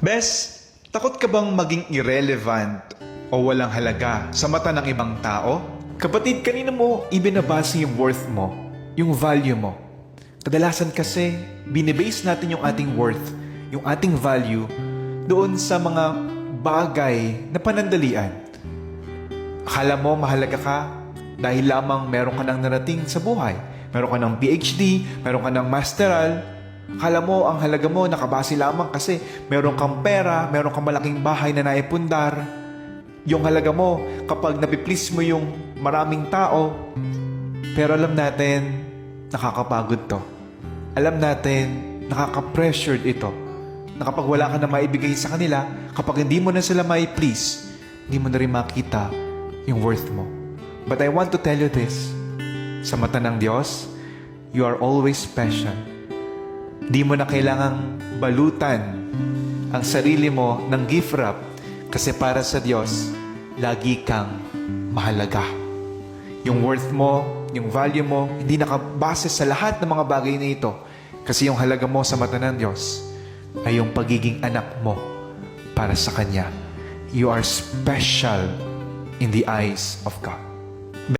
Bes, takot ka bang maging irrelevant o walang halaga sa mata ng ibang tao? Kapatid, kanina mo ibinabase yung worth mo, yung value mo. Kadalasan kasi, binibase natin yung ating worth, yung ating value, doon sa mga bagay na panandalian. Akala mo mahalaga ka dahil lamang meron ka nang narating sa buhay. Meron ka ng PhD, meron ka ng masteral. Akala mo ang halaga mo nakabase lamang kasi meron kang pera, meron kang malaking bahay na naipundar. Yung halaga mo kapag napiplease mo yung maraming tao. Pero alam natin, nakakapagod to. Alam natin, nakaka-pressured ito. Na kapag wala ka na maibigay sa kanila, kapag hindi mo na sila mai-please, hindi mo na rin makita yung worth mo. But I want to tell you this, sa mata ng Diyos, you are always special. Di mo na kailangang balutan ang sarili mo ng gift wrap kasi para sa Diyos, lagi kang mahalaga. Yung worth mo, yung value mo, hindi nakabase sa lahat ng mga bagay na ito kasi yung halaga mo sa mata ng Diyos ay yung pagiging anak mo para sa Kanya. You are special in the eyes of God.